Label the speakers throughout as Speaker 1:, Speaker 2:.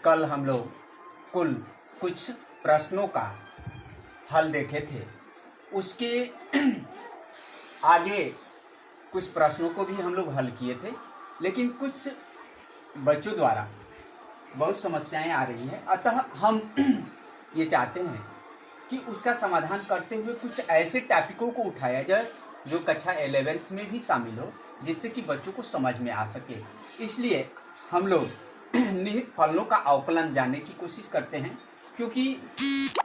Speaker 1: कल हम लोग कुल कुछ प्रश्नों का हल देखे थे। उसके आगे कुछ प्रश्नों को भी हम लोग हल किए थे, लेकिन कुछ बच्चों द्वारा बहुत समस्याएं आ रही हैं। अतः हम ये चाहते हैं कि उसका समाधान करते हुए कुछ ऐसे टॉपिकों को उठाया जाए जो कक्षा 11th में भी शामिल हो, जिससे कि बच्चों को समझ में आ सके। इसलिए हम लोग निहित फलनों का अवकलन जानने की कोशिश करते हैं, क्योंकि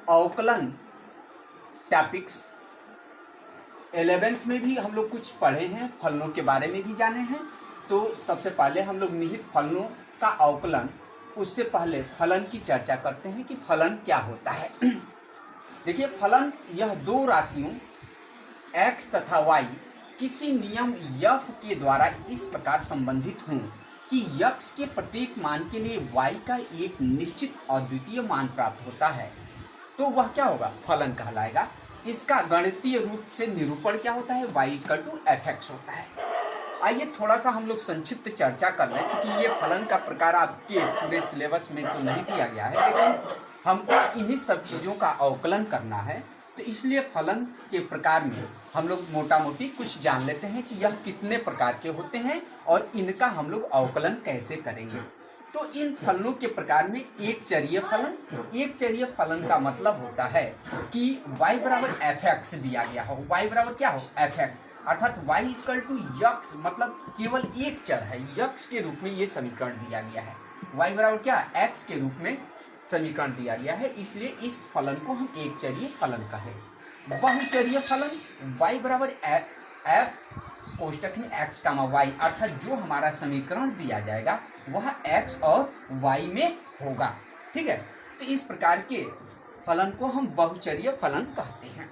Speaker 1: अवकलन टॉपिक्स 11th में भी हम लोग कुछ पढ़े हैं, फलनों के बारे में भी जाने हैं। तो सबसे पहले हम लोग निहित फलनों का अवकलन, उससे पहले फलन की चर्चा करते हैं कि फलन क्या होता है। देखिए, फलन यह दो राशियों x तथा y किसी नियम f के द्वारा इस प्रकार संबंधित हों कि x के प्रत्येक मान के लिए y का एक निश्चित अद्वितीय मान प्राप्त होता है, तो वह क्या होगा? फलन कहलाएगा। इसका गणितीय रूप से निरूपण क्या होता है? y = f(x) होता है। आइए थोड़ा सा हम लोग संक्षिप्त चर्चा कर लें, क्योंकि ये फलन का प्रकार आपके पूरे सिलेबस में तो नहीं दिया गया है, लेकिन हमको इन्हीं सब चीज़ों का अवकलन करना है। तो इसलिए फलन के प्रकार में हम लोग मोटा मोटी कुछ जान लेते हैं कि यह कितने प्रकार के होते हैं और इनका हम लोग अवकलन कैसे करेंगे। तो इन फलनों के प्रकार में एक चरीय फलन, एक चरीय फलन का मतलब होता है कि y = f(x) दिया गया हो। y बराबर क्या हो? f(x), अर्थात y = x, मतलब केवल एक चर है, x के रूप में ये समीकरण दिया गया है। y बराबर क्या? x के रूप में समीकरण दिया गया है, इसलिए इस फलन को हम एक चरीय फलन कहें। बहुचरीय फलन y = f कोष्टक में x, y, अर्थात जो हमारा समीकरण दिया जाएगा वह x और y में होगा। ठीक है, तो इस प्रकार के फलन को हम बहुचरीय फलन कहते हैं।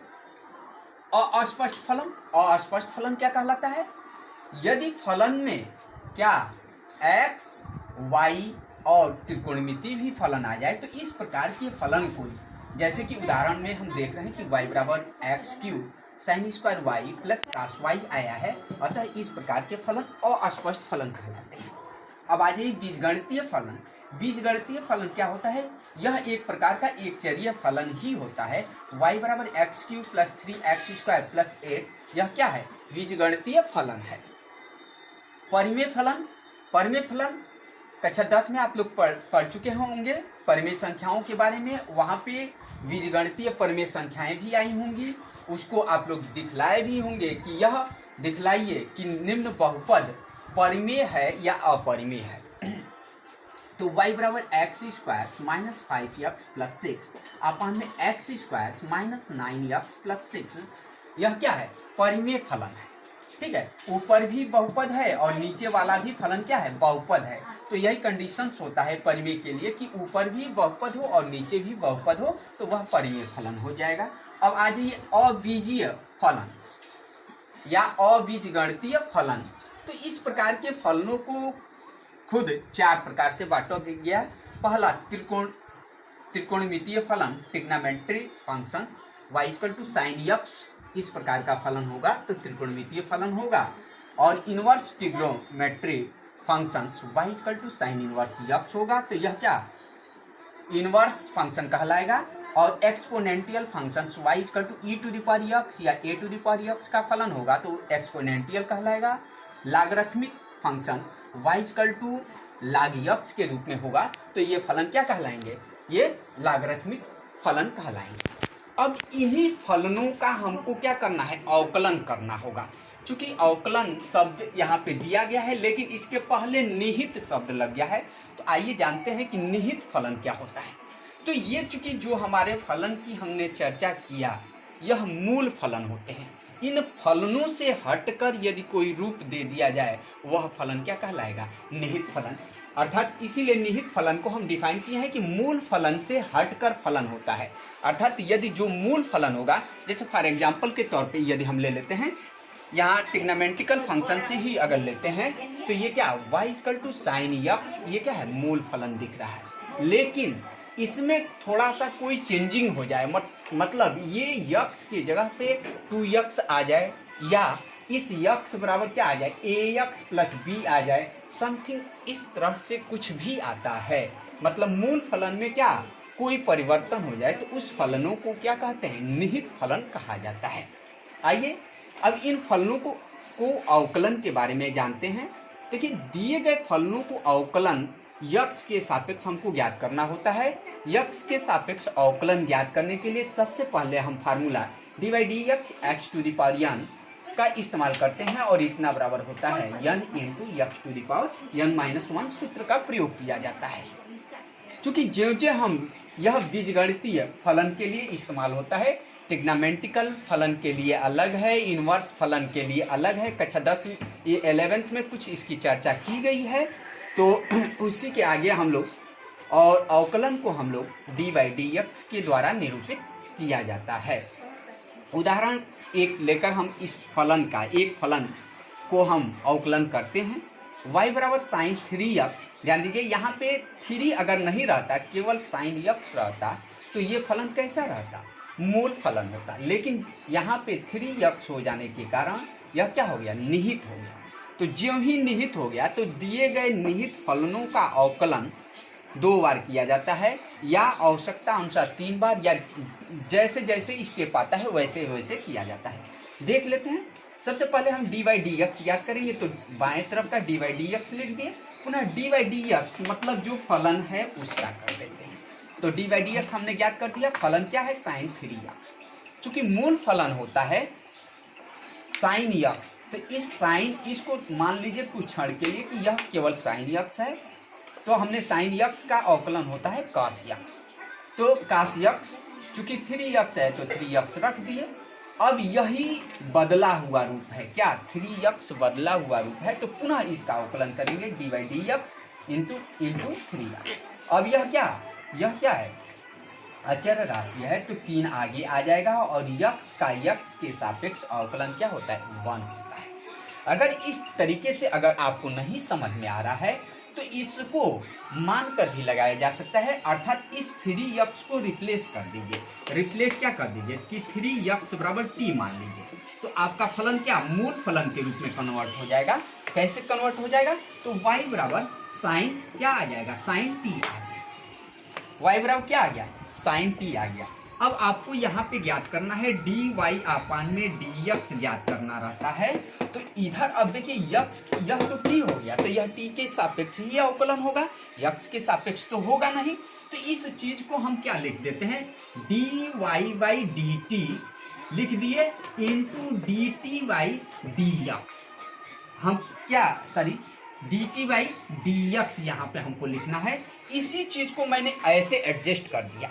Speaker 1: अस्पष्ट फलन, अस्पष्ट फलन क्या कहलाता है? यदि फलन में क्या x, y और त्रिकोणमिति भी फलन आ जाए, तो इस प्रकार के फलन को, जैसे कि उदाहरण में हम देख रहे हैं कि y = x³ sin² y + cos y आया है, अतः इस प्रकार के फलन अस्पष्ट फलन कहलाते हैं। अब आ जाइए बीजगणितीय फलन। बीजगणितीय फलन क्या होता है? यह एक प्रकार का एक चरीय फलन ही होता है। y = x³ + 3x² + 8, यह क्या है? बीजगणितीय फलन है। परिमेय फलन, परिमेय फलन कक्षा 10 में आप लोग पढ़ चुके होंगे परिमेय संख्याओं के बारे में। वहाँ पे बीजगणितीय परिमेय संख्याएं भी आई होंगी, उसको आप लोग दिखलाए भी होंगे कि यह दिखलाइए कि निम्न बहुपद परिमेय है या अपरिमेय है। तो y = x² - 5x + 6 अपान में x² - 9x + 6, यह क्या है? परिमेय फलन है। ठीक है, ऊपर भी बहुपद है और नीचे वाला भी फलन क्या है? बहुपद है। तो यही कंडीशंस होता है परिमेय के लिए कि ऊपर भी बहुपद हो और नीचे भी बहुपद हो, तो वह परिमेय फलन हो जाएगा। अब आ जाइए अबीजीय फलन या अबीजगणितीय फलन। तो इस प्रकार के फलनों को खुद 4 प्रकार से बांटा गया। पहला त्रिकोणमितीय फलन, trigonometry functions, y = sin x, इस प्रकार का फलन होगा तो त्रिकोणमितीय फलन होगा। और inverse trigonometry functions y = sin inverse होगा, तो यह क्या? इनवर्स फंक्शन कहलाएगा। और एक्सपोनेंशियल फंक्शंस y = e⁻x या a⁻x का फलन होगा तो एक्सपोनेंशियल कहलाएगा। Logarithmic function y = log x के रूप में होगा, तो ये फलन क्या कहलाएंगे? ये लॉगरिथमिक फलन कहलाएंगे। अब इन्हीं फलनों का हमको क्या करना है? अवकलन करना होगा। चूंकि अवकलन शब्द यहाँ पे दिया गया है, लेकिन इसके पहले निहित शब्द लग गया है, तो आइए जानते हैं कि निहित फलन क्या होता है। तो ये चूंकि जो हमारे फलन की हमने चर्चा किया, यह मूल फलन होते हैं। इन फलनों से हटकर यदि कोई रूप दे दिया जाए, वह फलन क्या कहलाएगा? निहित फलन। अर्थात इसीलिए निहित फलन को हम डिफाइन किए हैं कि मूल फलन से हटकर फलन होता है। अर्थात यदि जो मूल फलन होगा, जैसे फॉर एग्जाम्पल के तौर पे यदि हम ले लेते हैं, यहाँ ट्रिग्नोमेट्रिकल फंक्शन से ही अगर लेते हैं, तो ये क्या? y = sin x, ये क्या है? मूल फलन दिख रहा है। लेकिन इसमें थोड़ा सा कोई चेंजिंग हो जाए, मतलब ये x की जगह पे 2x आ जाए, या इस x बराबर क्या आ जाए? ax + b आ जाए, समथिंग इस तरह से कुछ भी आता है, मतलब मूल फलन में क्या कोई परिवर्तन हो जाए तो उस फलनों को क्या कहते हैं, निहित फलन कहा जाता है। आइए अब इन फलनों को अवकलन के बारे में जानते हैं। देखिए दिए गए फलनों को अवकलन यक्स के सापेक्ष हमको ज्ञात करना होता है। यक्स के सापेक्ष अवकलन ज्ञात करने के लिए सबसे पहले हम फार्मूला dy/dx x⁴n का इस्तेमाल करते हैं और इतना बराबर होता है n × x⁴n−1 सूत्र का प्रयोग किया जाता है। क्योंकि जो हम यह बीजगणितीय फलन के लिए इस्तेमाल होता है, ट्रिग्नोमेट्रिकल फलन के लिए अलग है, इनवर्स फलन के लिए अलग है। कक्षा 10 11th में कुछ इसकी चर्चा की गई है, तो उसी के आगे हम लोग और अवकलन को हम लोग dy/dx के द्वारा निरूपित किया जाता है। उदाहरण एक लेकर हम इस फलन का एक फलन को हम अवकलन करते हैं। y बराबर साइन 3x। ध्यान दीजिए यहाँ पे 3 अगर नहीं रहता, केवल साइन x रहता तो ये फलन कैसा रहता, मूल फलन होता। लेकिन यहाँ पे 3x हो जाने के कारण यह क्या हो गया, निहित हो गया। तो ज्यों ही निहित हो गया तो दिए गए निहित फलनों का अवकलन 2 बार किया जाता है, या आवश्यकता अनुसार 3 बार, या जैसे जैसे स्टेप आता है वैसे वैसे किया जाता है। देख लेते हैं। सबसे पहले हम dy/dx याद करेंगे, तो बाएं तरफ का dy/dx लिख दिए, पुनः dy/dx मतलब जो फलन है उसका कर देते हैं। तो dy/dx हमने ज्ञात कर दिया, फलन क्या है sin 3x। चूंकि मूल फलन होता है sin x, तो इस साइन इसको मान लीजिए कुछ क्षण के लिए कि यह केवल sin x है, तो हमने sin x का अवकलन होता है cos x। तो cos x चूंकि 3x है तो 3x रख दिए। अब यही बदला हुआ रूप है, क्या 3x बदला हुआ रूप है, तो पुनः इसका अवकलन करेंगे dy/dx इंटू 3x। अब यह क्या है, अचर राशि है, तो 3 आगे आ जाएगा और x का x के सापेक्ष अवकलन क्या होता है, 1 होता है। अगर इस तरीके से अगर आपको नहीं समझ में आ रहा है तो इसको मानकर भी लगाया जा सकता है, अर्थात इस 3x को रिप्लेस कर दीजिए। रिप्लेस क्या कर दीजिए कि 3x बराबर t मान लीजिए, तो आपका फलन क्या मूल फलन के रूप में कन्वर्ट हो जाएगा। कैसे कन्वर्ट हो जाएगा, तो y बराबर साइन क्या आ जाएगा, साइन t आ गया। y बराबर क्या आ गया, साइन t आ गया। अब आपको यहाँ पे ज्ञात करना है dy/में dx ज्ञात करना रहता है। तो इधर अब देखिए x यह तो t हो गया, तो यह t के सापेक्ष ही अवकलन होगा, x के सापेक्ष तो होगा नहीं। तो इस चीज को हम क्या लिख देते हैं, dy/dt लिख दिए इंटू dt/dx। हम क्या dt/dx यहाँ पे हमको लिखना है। इसी चीज को मैंने ऐसे एडजस्ट कर दिया,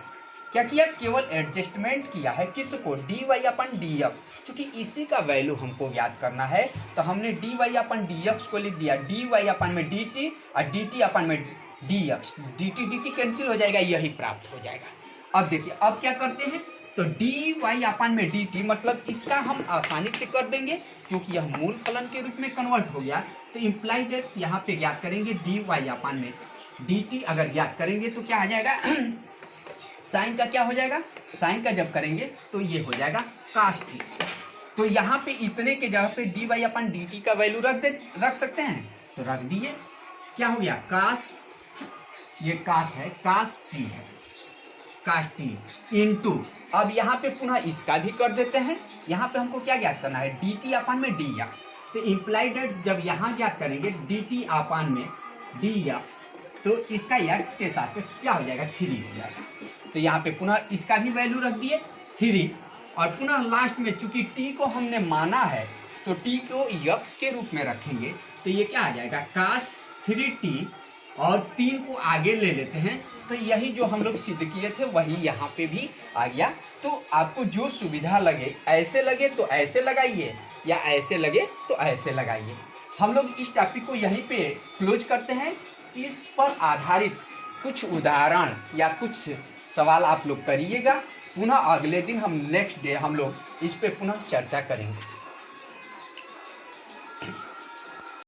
Speaker 1: क्या किया, केवल एडजस्टमेंट किया है, किसको, dy/dx। क्योंकि इसी का वैल्यू हमको ज्ञात करना है, तो हमने dy/dx को लिख दिया dy/में dt और dt/में dx। dt कैंसिल हो जाएगा, यही प्राप्त हो जाएगा। अब देखिए अब क्या करते हैं, तो dy/में dt मतलब इसका हम आसानी से कर देंगे क्योंकि यह मूल फलन के रूप में कन्वर्ट हो गया। तो इम्प्लाई दैट यहाँ पे ज्ञात करेंगे dy/में dt। अगर ज्ञात करेंगे तो क्या आ जाएगा, साइन का क्या हो जाएगा, साइन का जब करेंगे तो ये हो जाएगा cos t। तो यहाँ पे इतने के जगह पे dy/dt का वैल्यू रख सकते हैं, तो रख दिए। क्या हो गया, cos, ये cos है, cos t है, cos t इंटू, अब यहाँ पे पुनः इसका भी कर देते हैं। यहाँ पे हमको क्या ज्ञात करना है, dt/में dx। तो इम्प्लाई दैट जब यहाँ ज्ञात करेंगे dt/में dx, तो इसका x के सापेक्ष क्या हो जाएगा, 3 हो जाएगा। तो यहाँ पे पुनः इसका भी वैल्यू रख दिए 3, और पुनः लास्ट में चूंकि t को हमने माना है तो t को x के रूप में रखेंगे, तो ये क्या आ जाएगा, cos 3t, और 3 को आगे ले लेते हैं। तो यही जो हम लोग सिद्ध किए थे वही यहाँ पे भी आ गया। तो आपको जो सुविधा लगे, ऐसे लगे तो ऐसे लगाइए, या ऐसे लगे तो ऐसे लगाइए। हम लोग इस टॉपिक को यहीं पे क्लोज करते हैं। इस पर आधारित कुछ उदाहरण या कुछ सवाल आप लोग करिएगा, पुनः अगले दिन हम नेक्स्ट डे हम लोग इस पे पुनः चर्चा करेंगे।